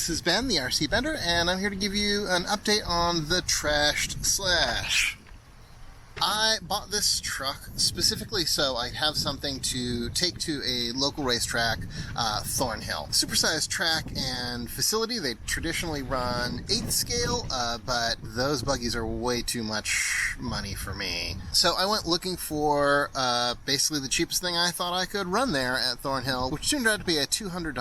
this is Ben, the RC Bender, and I'm here to give you an update on the Trashed Slash. I bought this truck specifically so I have something to take to a local racetrack, Thornhill. Supersized track and facility. They traditionally run 8th scale, but those buggies are way too much money for me. So I went looking for basically the cheapest thing I thought I could run there at Thornhill, which turned out to be a $200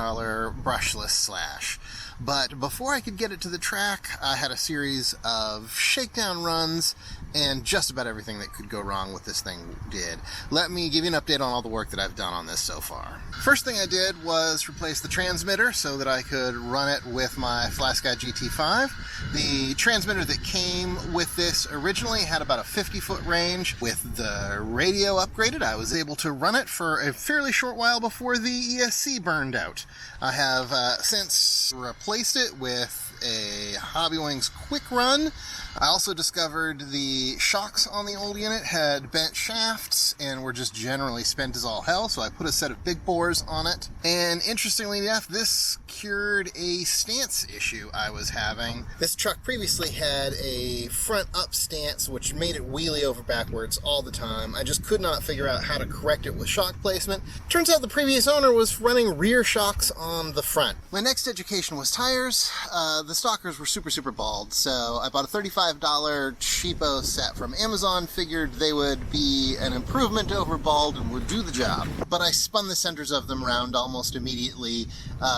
brushless Slash. But before I could get it to the track, I had a series of shakedown runs, and just about everything that could go wrong with this thing did. Let me give you an update on all the work that I've done on this so far. First thing I did was replace the transmitter so that I could run it with my FlySky GT5. The transmitter that came with this originally had about a 50-foot range. With the radio upgraded, I was able to run it for a fairly short while before the ESC burned out. I have since replaced it with a Hobby Wings quick run. I also discovered the shocks on the old unit had bent shafts and were just generally spent as all hell, so I put a set of big bores on it. And interestingly enough, this cured a stance issue I was having. This truck previously had a front up stance which made it wheelie over backwards all the time. I just could not figure out how to correct it with shock placement. Turns out the previous owner was running rear shocks on the front. My next education was tires. The stalkers were super bald, so I bought a $35 cheapo set from Amazon, figured they would be an improvement over bald and would do the job. But I spun the centers of them round almost immediately,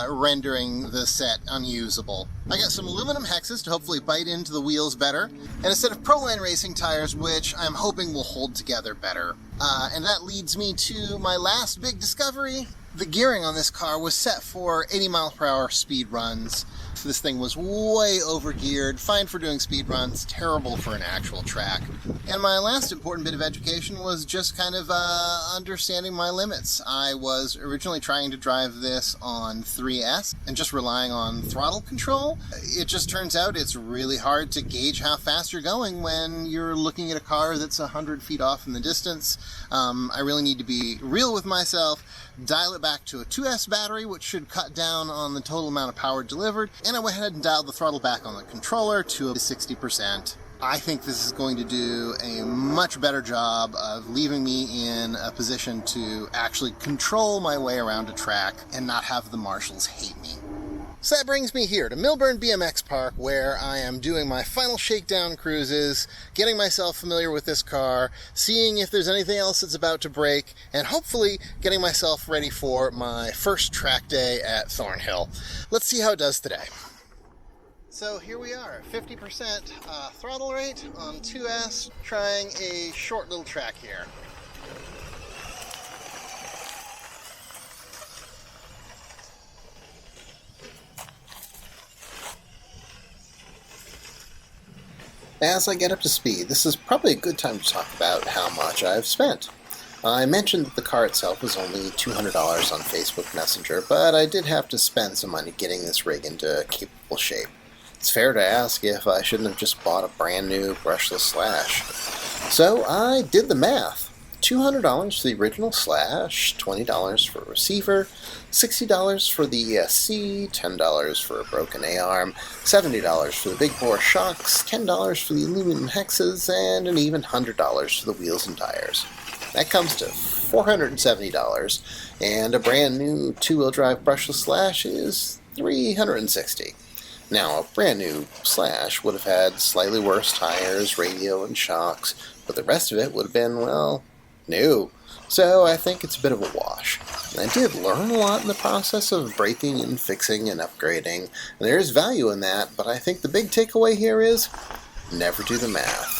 rendering the set unusable. I got some aluminum hexes to hopefully bite into the wheels better, and a set of Proline racing tires which I'm hoping will hold together better. And that leads me to my last big discovery. The gearing on this car was set for 80 miles per hour speed runs. This thing was way over-geared, fine for doing speed runs, terrible for an actual track. And my last important bit of education was just kind of understanding my limits. I was originally trying to drive this on 3S and just relying on throttle control. It just turns out it's really hard to gauge how fast you're going when you're looking at a car that's 100 feet off in the distance. I really need to be real with myself, dial it back to a 2S battery, which should cut down on the total amount of power delivered, and I went ahead and dialed the throttle back on the controller to 60%. I think this is going to do a much better job of leaving me in a position to actually control my way around a track and not have the marshals hate me. So that brings me here to Millburn BMX Park, where I am doing my final shakedown cruises, getting myself familiar with this car, seeing if there's anything else that's about to break, and hopefully getting myself ready for my first track day at Thornhill. Let's see how it does today. So here we are, 50% throttle rate on 2S, trying a short little track here. As I get up to speed, this is probably a good time to talk about how much I've spent. I mentioned that the car itself was only $200 on Facebook Messenger, but I did have to spend some money getting this rig into capable shape. It's fair to ask if I shouldn't have just bought a brand new brushless Slash. So I did the math. $200 for the original Slash, $20 for a receiver, $60 for the ESC, $10 for a broken A-arm, $70 for the big bore shocks, $10 for the aluminum hexes, and an even $100 for the wheels and tires. That comes to $470, and a brand new two-wheel drive brushless Slash is $360. Now, a brand new Slash would have had slightly worse tires, radio, and shocks, but the rest of it would have been, well, new. So I think it's a bit of a wash. And I did learn a lot in the process of breaking and fixing and upgrading, and there is value in that, but I think the big takeaway here is never do the math.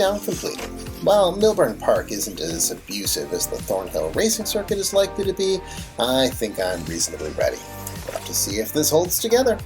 Shakedown complete. While Millburn Park isn't as abusive as the Thornhill Racing Circuit is likely to be, I think I'm reasonably ready. We'll have to see if this holds together.